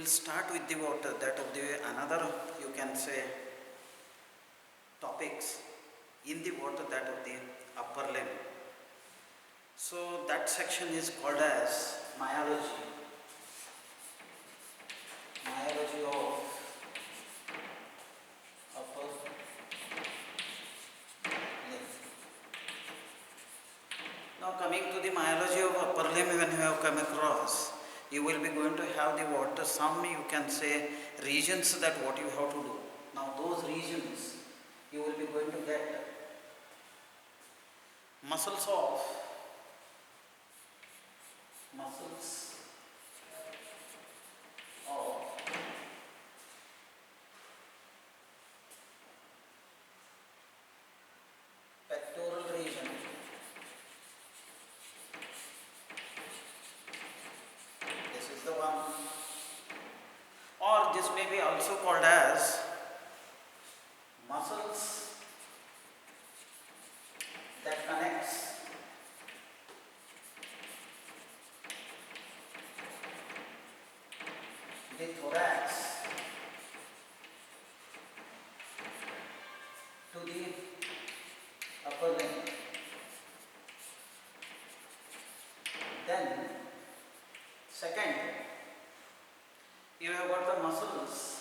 will start with the water, that of the another, you can say, topics in the water, that of the upper limb. So that section is called as myology. Myology of upper limb. Now coming to the myology of upper limb, when you have come across, you will be going to have the water, some you can say regions, that what you have to do. Now those regions you will be going to get muscles of pectoral region. This is the one, or this may be also called as muscles that connects the thorax to the upper limb. Then second, you have got the muscles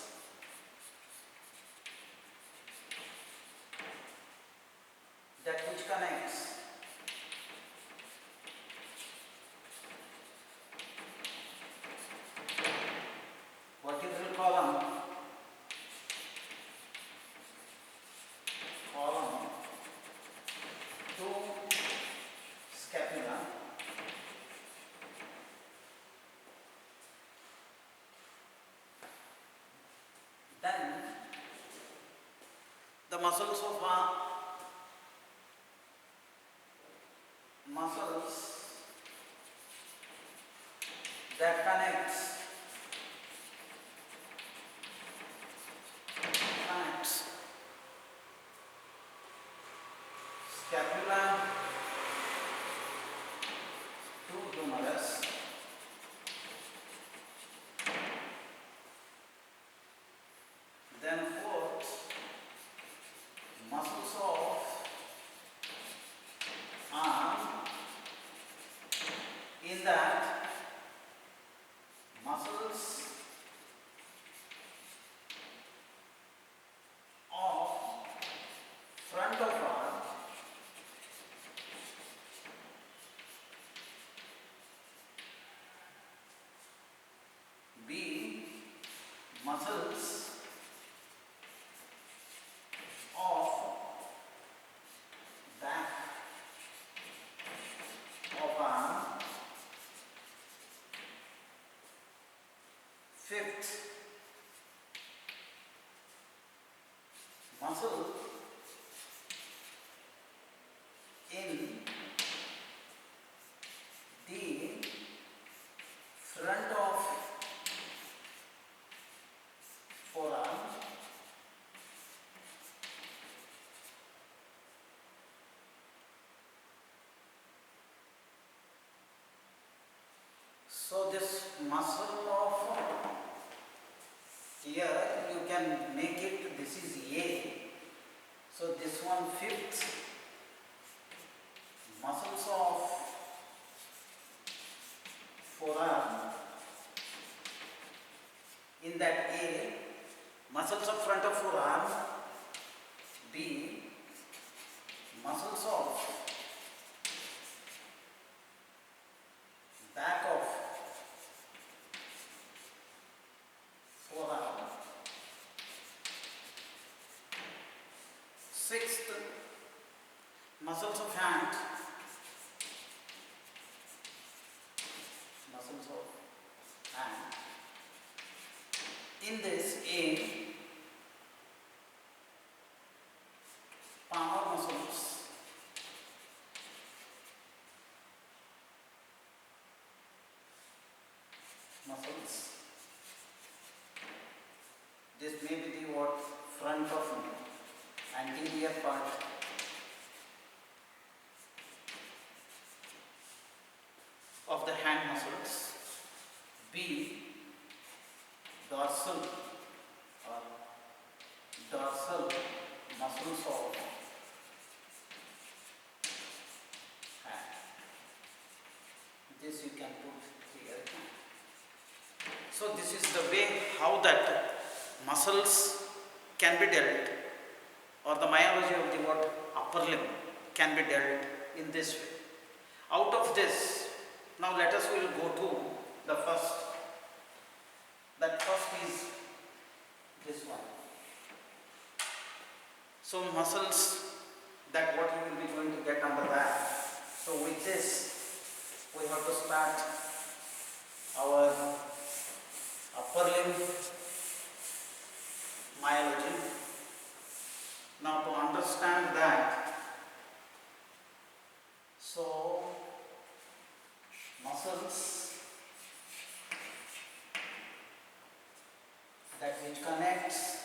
that which connects vertebral column to scapula. Then the muscles that connects scapula to humerus. Then fourth, muscles of arm. In that, muscles of front of arm, B, muscles of back of arm. Fifth, muscle in the front of forearm. So this muscle of here you can make it, this is A. So this one fifth, muscles of forearm. In that A, muscles of front of forearm. B, muscles of back of forearm. Sixth, muscles of hand. Muscles of hand. In this A, palmar muscles. This may be the what? Front of anterior part. Of the hand muscles. B, dorsal or dorsal muscles of hand. This you can put here. So this is the way how that muscles can be dealt, or the myology of the what upper limb can be dealt in this way. Out of this, now let us will go to the first. That first is this one. So muscles, that what you will be going to get under that. So with this, we have to start our upper limb myology. Now to understand that, so muscles that which connects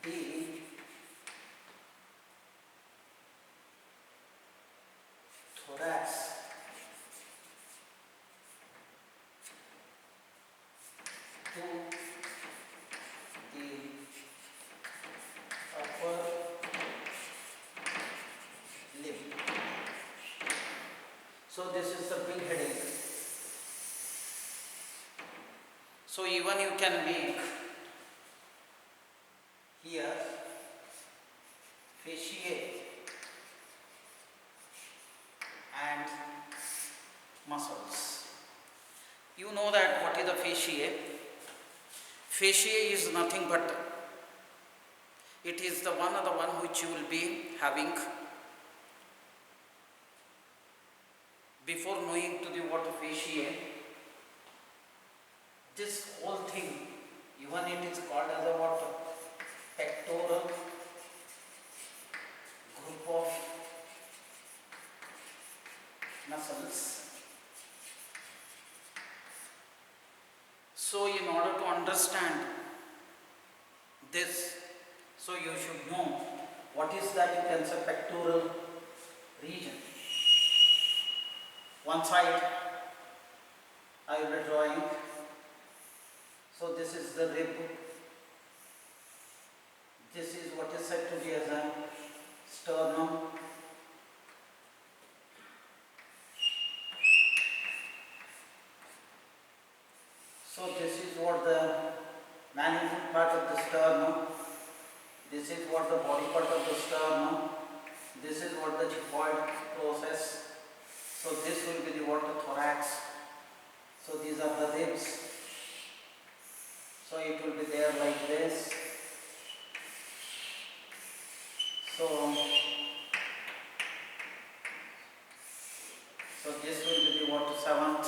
the thorax to the upper limb. So this is the big headache. So even you can make here fasciae and muscles. You know that what is the fasciae? Fasciae is nothing but it is the one which you will be having before knowing to the what fasciae. This whole thing, even it is called as a what pectoral group of muscles. So in order to understand this, so you should know what is that you can say pectoral region. One side I will be drawing. So this is the rib. This is what is said to be as a sternum. So this is what the management part of the sternum. This is what the body part of the sternum. This is what the xiphoid process. So this will be the what the thorax. So these are the ribs. So it will be there like this. So this will be the what seventh.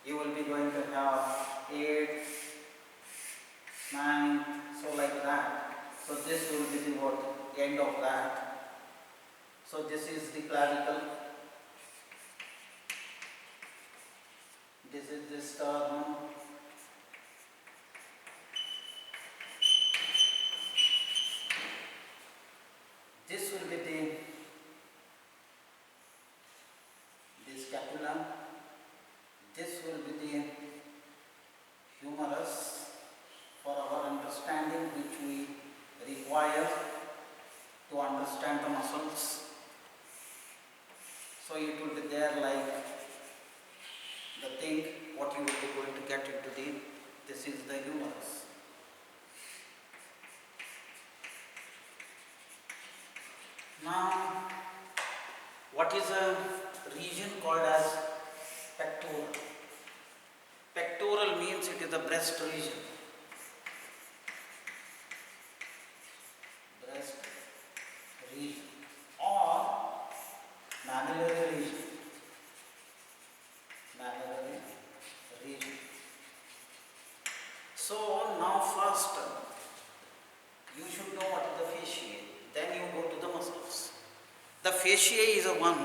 You will be going to have 8, 9, so like that. So this will be the what end of that. So this is the clavicle. This is the sternum. This will be the scapula. This will be the humerus for our understanding, which we require to understand the muscles. So it will be there like the thing what you will be going to get into this is the humerus. Now, what is a region called as pectoral? Pectoral means it is the breast region. Breast region or mammillary region. Mammillary region. So now first you should know what is the fasciae. Then you go to the muscles. The fasciae is a one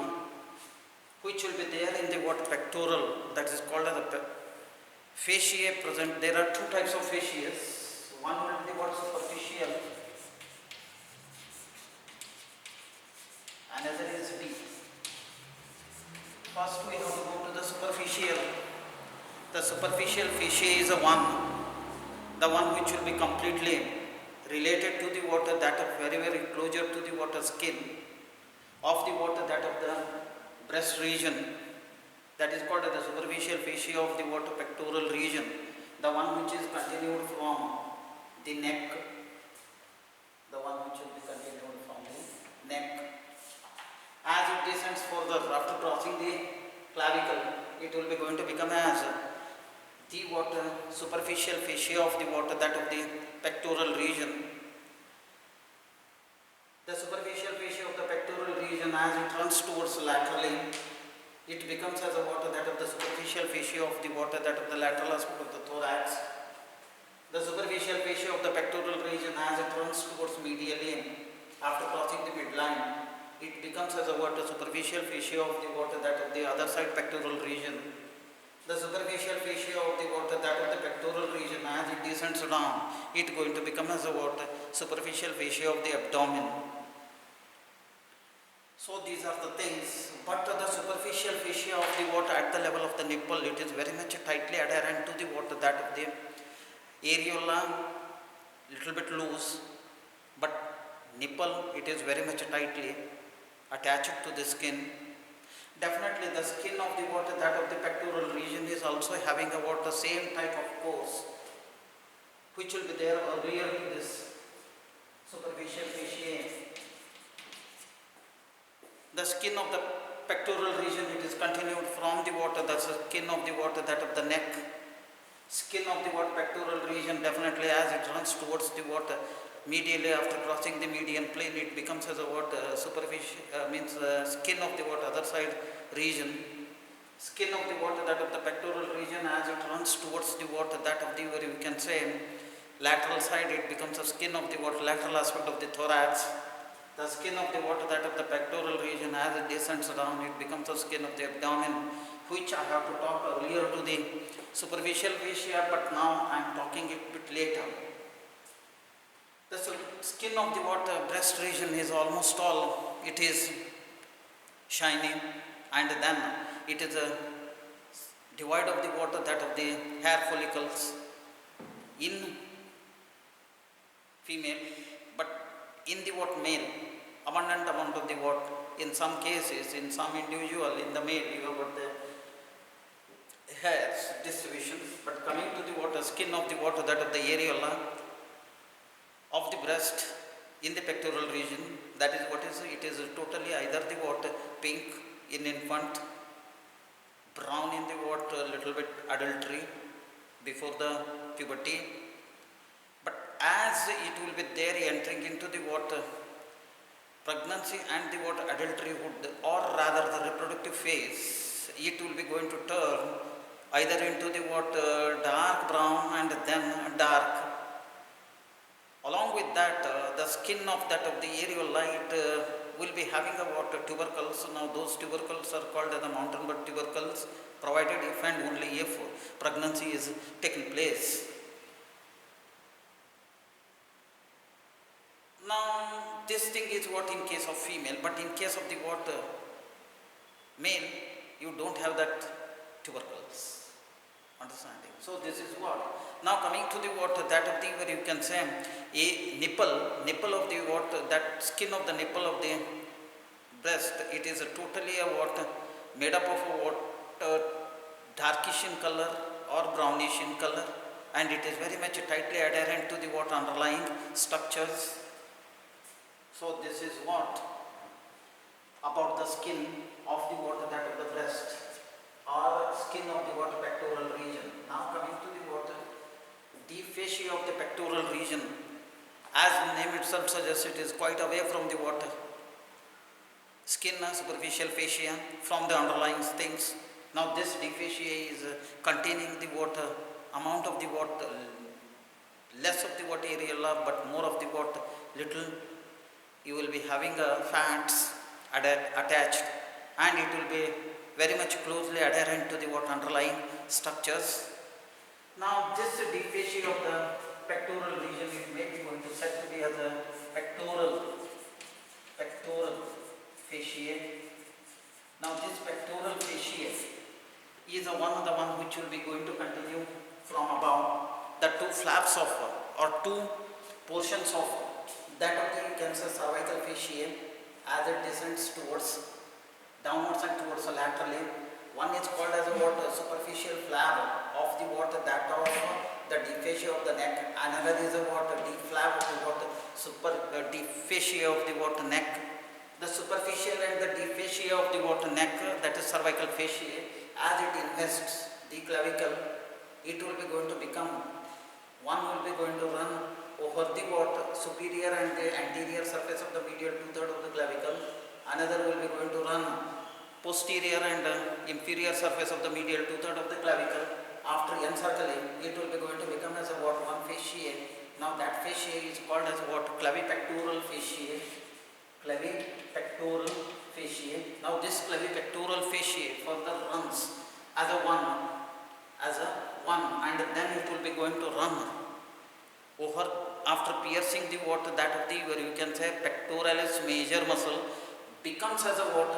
which will be there in the what pectoral, that is called as the fasciae present. There are two types of fasciae. One will be what superficial, another is deep. The superficial fascia is the one which will be completely related to the water, that of very very closer to the water skin of the water, that of the breast region, that is called the superficial fascia of the water pectoral region, the one which is continued from the neck, the one which will be continued from the neck. As it descends further after crossing the clavicle, it will be going to become as the water superficial fascia of the water, that of the pectoral region. The superficial fascia of the pectoral region, as it runs towards laterally, it becomes as a water that of the superficial fascia of the water, that of the lateral aspect of the thorax. The superficial fascia of the pectoral region, as it runs towards medially after crossing the midline, it becomes as a water superficial fascia of the water, that of the other side pectoral region. The superficial fascia of the water, that of the pectoral region, as it descends down, it going to become as a water superficial fascia of the abdomen. So these are the things, but the superficial fascia of the water at the level of the nipple, it is very much tightly adherent to the water, that of the areola, little bit loose, but nipple, it is very much tightly attached to the skin. Definitely the skin of the water, that of the pectoral region, is also having a water same type of course which will be there earlier to this superficial fascia. The skin of the pectoral region, it is continued from the water, the skin of the water, that of the neck. Skin of the water pectoral region, definitely as it runs towards the water medially after crossing the median plane, it becomes as a water superficial skin of the water other side region. Skin of the water, that of the pectoral region, as it runs towards the water, that of the, where you can say lateral side, it becomes a skin of the water lateral aspect of the thorax. The skin of the water, that of the pectoral region, as it descends down, it becomes the skin of the abdomen, which I have to talk earlier to the superficial fascia, but now I am talking it bit later. The skin of the water breast region is almost all, it is shiny, and then it is a divide of the water, that of the hair follicles in female, but in the what male, abundant amount of the what, in some cases, in some individual, in the male, you have got the hairs distribution, but coming to the water, skin of the water, that of the areola of the breast in the pectoral region, that is what is, it is totally either the water pink in infant, brown in the water, little bit adultery before the puberty, but as it will be there entering into the water pregnancy and the water adulteryhood, or rather the reproductive phase, it will be going to turn either into the water dark brown and then dark. Along with that, the skin of that of the areola, will be having a water tubercles. Now those tubercles are called as the mountain bud tubercles, provided if and only if pregnancy is taken place. Now this thing is what in case of female, but in case of the water male, you don't have that tubercles. Understanding? So this is what. Now coming to the water, that of the, where you can say a nipple of the water, that skin of the nipple of the breast, it is totally a water made up of a water darkish in color or brownish in color, and it is very much tightly adherent to the water underlying structures. So this is what about the skin of the water, that of the breast, or skin of the water pectoral region. Now coming to the water, the fascia of the pectoral region, as the name itself suggests, it is quite away from the water. Skin, superficial fascia from the underlying things. Now this deep fascia is containing the water, amount of the water, less of the water areola, but more of the water, little. You will be having fats attached, and it will be very much closely adherent to the what underlying structures. Now this deep fascia of the pectoral region, it may be going to said to be as a pectoral fascia. Now this pectoral fascia is the one which will be going to contain flaps of or two portions of that of the you can say cervical fascia as it descends towards downwards and towards laterally. One is called as a what superficial flap of the what that of the deep fascia of the neck. Another is a what deep flap of the what deep fascia of the what neck. The superficial and the deep fascia of the what neck, that is cervical fascia, as it invests the clavicle, it will be going to become, one will be going to run over the what superior and the anterior surface of the medial two-thirds of the clavicle. Another will be going to run posterior and inferior surface of the medial two-thirds of the clavicle. After encircling, it will be going to become as a what one fascia. Now that fascia is called as what clavipectoral fascia. Clavipectoral fascia. Now this clavipectoral fascia further runs as a one, and then it will be going to run over after piercing the what that of the where you can say pectoralis major muscle becomes as a what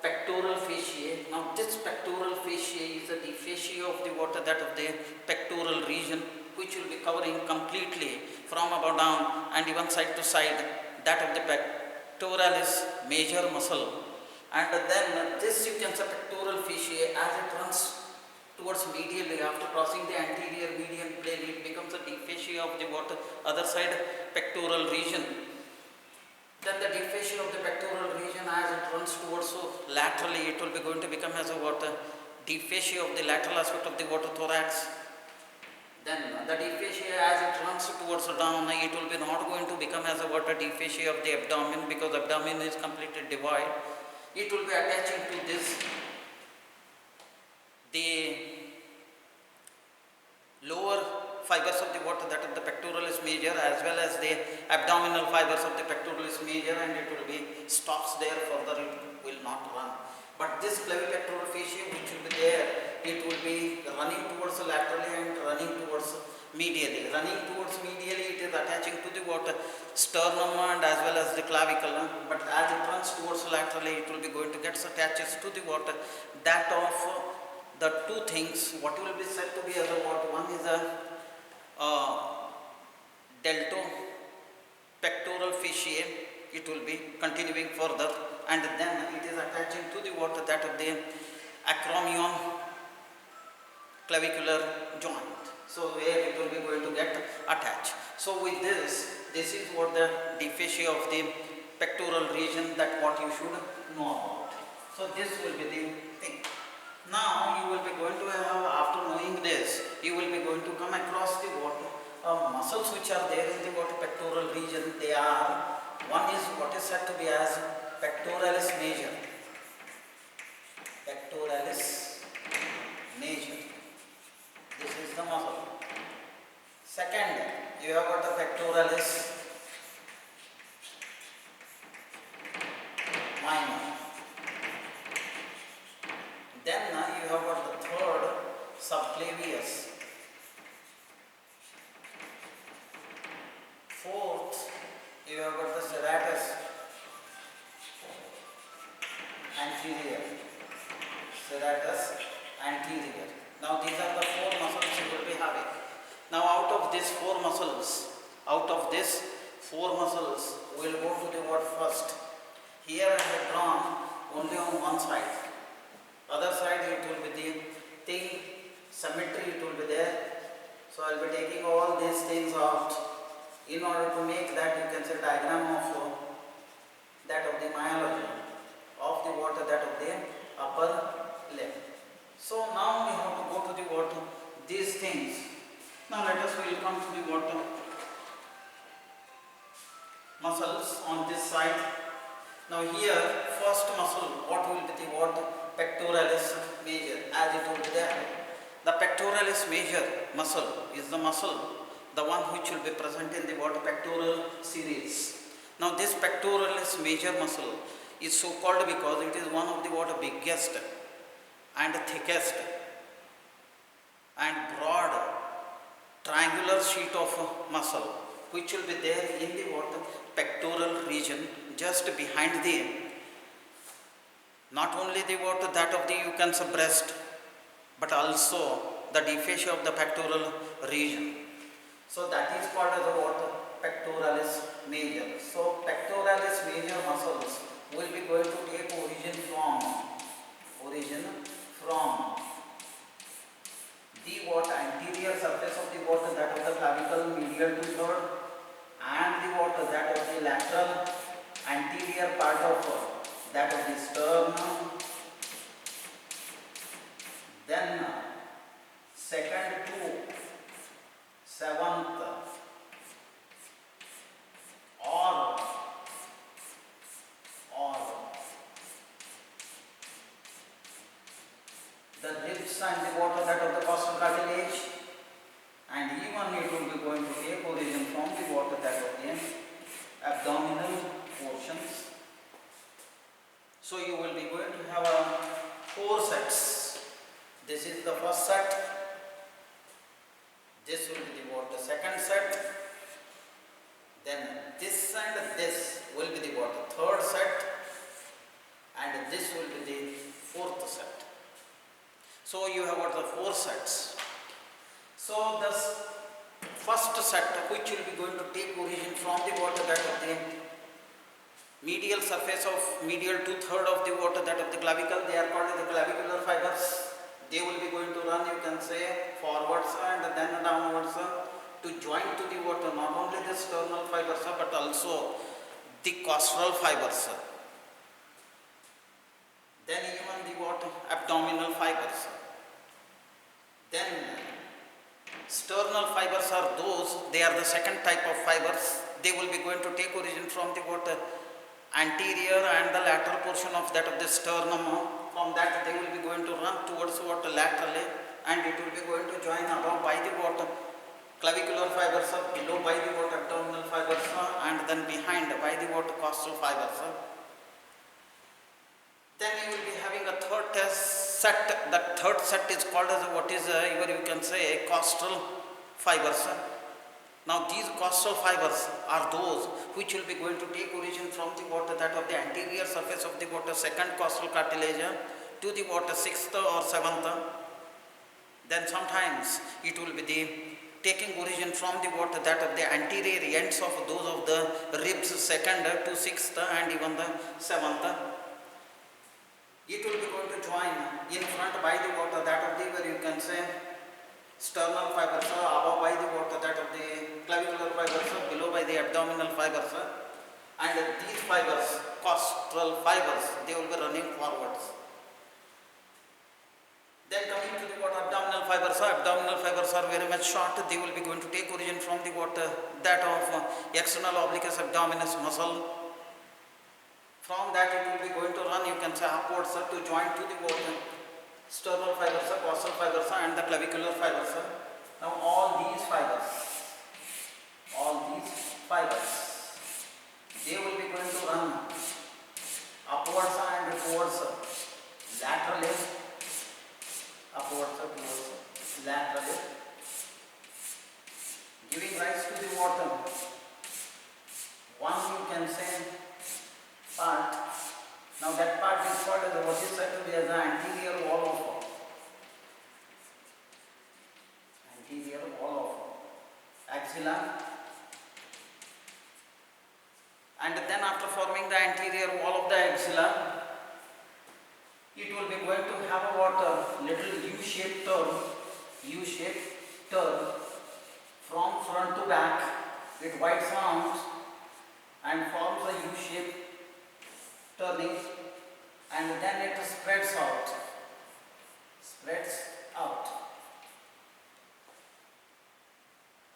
pectoral fascia. Now this pectoral fascia is the fascia of the what that of the pectoral region, which will be covering completely from above down and even side to side that of the pectoralis major muscle. And then this you can say pectoral fascia as it runs towards medially after crossing the anterior median plane, it becomes a deep fascia of the what other side pectoral region. Then the deep fascia of the pectoral region as it runs towards laterally, it will be going to become as a what deep fascia of the lateral aspect of the what thorax. Then the deep fascia as it runs towards down, it will be not going to become as a what deep fascia of the abdomen, because abdomen is completely divided. It will be attaching to this the lower fibers of the what that of the pectoralis major as well as the abdominal fibers of the pectoralis major, and it will be stops there, further it will not run. But this clavipectoral fascia which will be there, it will be running towards laterally and running towards medially. Running towards medially, it is attaching to the what sternum and as well as the clavicle, but as it runs towards laterally, it will be going to get attaches to the what that of the two things, what will be said to be as a what, one is a deltopectoral fascia, it will be continuing further, and then it is attaching to the what that of the acromion clavicular joint. So where it will be going to get attached. So with this is what the deep fascia of the pectoral region, that what you should know about. So this will be the thing. Now you will be going to have, after knowing this, you will be going to come across the what muscles which are there in the what pectoral region. They are, one is what is said to be as pectoralis major. Pectoralis major. This is the muscle. Second, you have got the pectoralis minor. Then you have got the third, subclavius. Fourth, you have got the serratus anterior. Serratus anterior. Now these are the four muscles you will be having. Now out of these four muscles, we will go to the what first. Here I have drawn only on one side. Other side it will be the thing, symmetry it will be there. So I will be taking all these things out in order to make that you can say diagram of that of the myology of the water, that of the upper limb. So now we have to go to the water, these things. Now let us will come to the water muscles on this side. Now here first muscle, what will be the what? Pectoralis major, as it will be there. The pectoralis major muscle is the muscle, the one which will be present in the what pectoral series. Now this pectoralis major muscle is so called because it is one of the what biggest and thickest and broad triangular sheet of muscle which will be there in the what pectoral region, just behind the, not only the what that of the you can say breast, but also the deep fascia of the pectoral region. So that is called as a what? Pectoralis major. So pectoralis major muscles will be going to take origin from the what? Anterior surface of the what? That of the clavicle medial to third, and the what? That of the lateral anterior part of that of the sternum. Then second to seventh or the ribs and the water that of the costal cartilage, and even it will be going to take origin from the water that of the abdominal portions. So you will be going to have four sets. This is the first set. This will be the what? The second set. Then this and this will be the what? The third set. And this will be the fourth set. So you have got the four sets. So the first set, which will be going to take origin from the water that of the medial surface of medial two-third of the water that of the clavicle, they are called the clavicular fibers. They will be going to run, you can say, forwards and then downwards to join to the water, not only the sternal fibers but also the costal fibers. Then even the what? Abdominal fibers. Then sternal fibers are those, they are the second type of fibers. They will be going to take origin from the what? Anterior and the lateral portion of that of the sternum. From that they will be going to run towards what? Laterally, and it will be going to join above by the what? Clavicular fibers, below by the what? Abdominal fibers, and then behind by the what? Costal fibers. Then you will be having a third set. That third set is called as what is you can say costal fibers. Now these costal fibers are those which will be going to take origin from the water that of the anterior surface of the water second costal cartilage to the water sixth or seventh. Then sometimes it will be the taking origin from the water that of the anterior ends of those of the ribs second to sixth and even the seventh. It will be going to join in front by the water that of the where you can say sternal fibers, above by the water that of the clavicular fibers, below by the abdominal fibers, and these fibers, costal fibers, they will be running forwards. Then coming to the what? Abdominal fibers are very much short. They will be going to take origin from the water that of external obliquus abdominis muscle. From that it will be going to run, you can say, upwards to join to the water sternal fibers, costal fibers, and the clavicular fibers. Now all these fibers, they will be going to run upwards and towards laterally, giving rise to the water. One you can say part. Now that part is called as what is said to be as the anterior wall of axilla, and then after forming the anterior wall of the axilla, it will be going to have a what? Little U-shaped turn from front to back. It wides out and forms a U-shaped turning, and then it spreads out.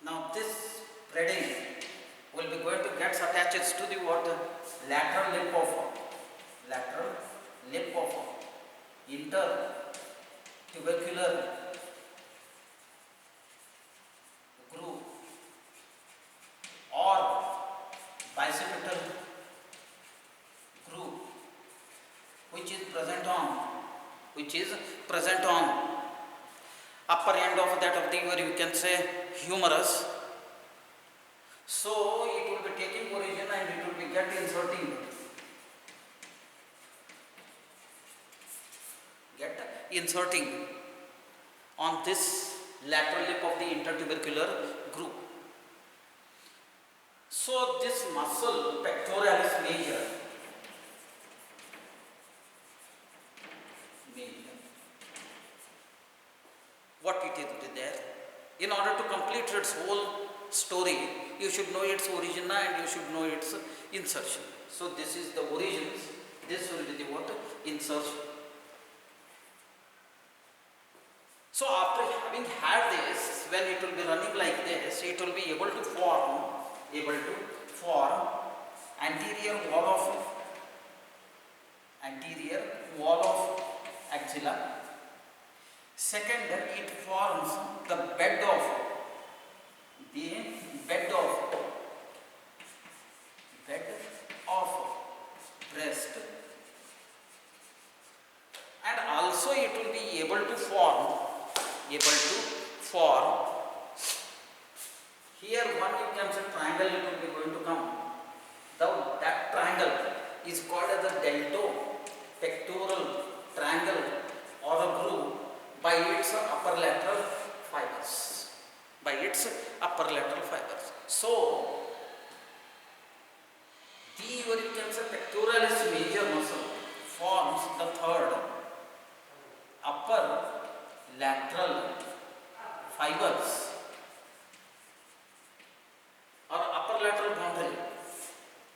Now this spreading will be going to get attached to the what? Lateral lip of intertubercular groove or bicipital groove, which is present on upper end of that of the, where you can say, humerus. So it will be taking origin and it will be inserting on this lateral lip of the intertubercular groove. So this muscle, pectoralis major, what it is there? In order to complete its whole story, you should know its origin and you should know its insertion. So this is the origins, this will be the what? Insertion. So after having had this, when it will be running like this, it will be able to form anterior wall of axilla. Second, it forms the bed of breast, and also it will be able to form here one you can say triangle, it will be going to come. That triangle is called as a deltopectoral triangle or a groove by its upper lateral fibers. So the or you can say pectoralis major muscle forms the third upper lateral fibers or upper lateral boundary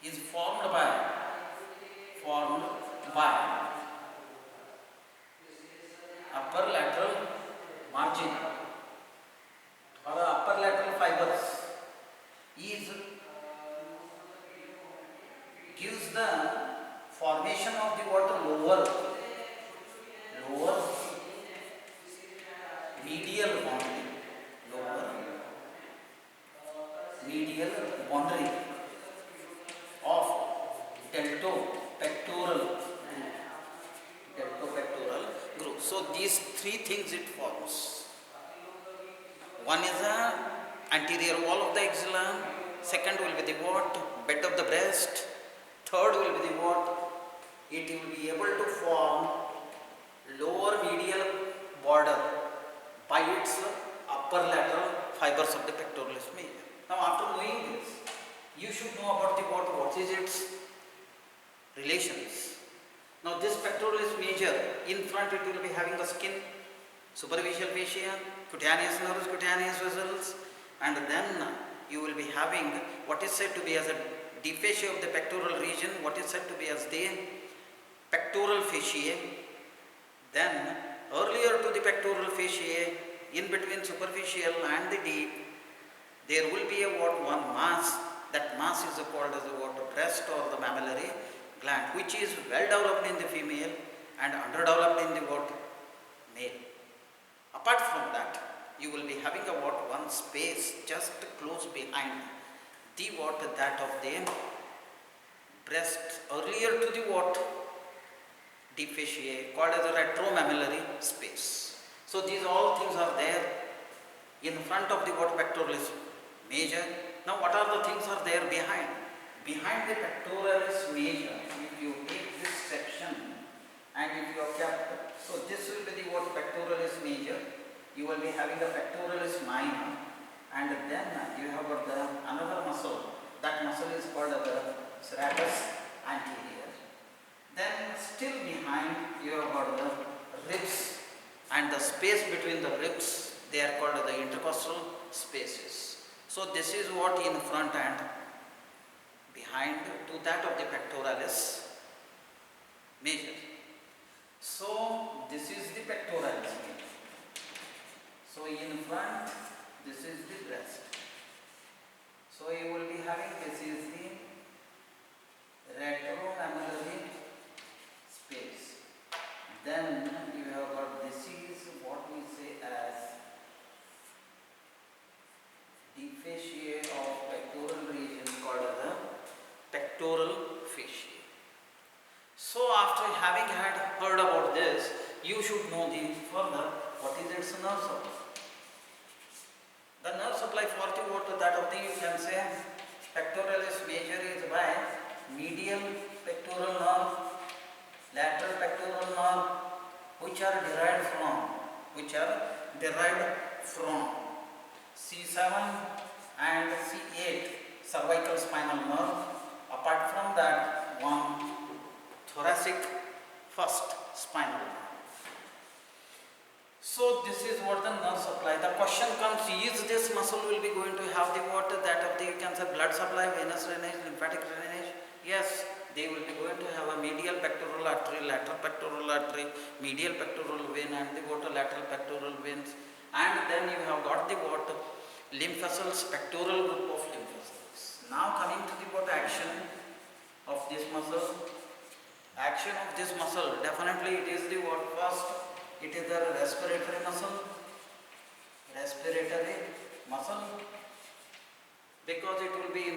is formed by upper lateral margin or upper lateral fibers gives the formation of the lower medial boundary of deltopectoral groove. So these three things it forms. One is the anterior wall of the axilla, second will be the bed of the breast, third will be the it will be able to form lower medial border by its upper lateral fibers of the pectoralis major. Now after knowing this, you should know about the what is its relations. Now this pectoralis major, in front it will be having the skin, superficial fascia, cutaneous nerves, cutaneous vessels, and then you will be having what is said to be as a deep fascia of the pectoral region, what is said to be as the pectoral fasciae. Then earlier to the pectoral fasciae, in between superficial and the deep, there will be one mass. That mass is called as the breast or the mammillary gland, which is well developed in the female and underdeveloped in the male. Apart from that, you will be having one space just close behind the that of the breast, earlier to the deep fasciae, called as a retromammillary space. So these all things are there in front of the pectoralis major. Now what are the things are there behind? Behind the pectoralis major, if you take this section and if you have kept, so this will be the pectoralis major, you will be having the pectoralis minor, and then you have got another muscle. That muscle is called the serratus anterior. Then still behind you have got the ribs, and the space between the ribs, they are called the intercostal spaces. So this is what in front and behind to that of the pectoralis major. So this is the pectoralis major. So in front, this is the breast. So you will be having, this is the retromammillary space. Then you have got, this is what we say as deep fascia of pectoral region, called the pectoral fascia. So after having heard about this, you should know the further what is its nerve supply. The nerve supply for the that of the, you can say, pectoralis major is by medial pectoral nerve, lateral pectoral nerve, which are derived from C7 and C8. cervical spinal nerve. Apart from that, one thoracic first spinal nerve. So this is what the nerve supply. The question comes, is this muscle will be going to have the what, that of the, you can say, blood supply, venous drainage, lymphatic drainage? Yes, they will be going to have a medial pectoral artery, lateral pectoral artery, medial pectoral vein and the what, lateral pectoral veins. And then you have got the what, lymph vessels, pectoral group of lymph vessels. Now coming to the what, action of this muscle. Action of this muscle, definitely it is the what, first, it is the respiratory muscle, because it will be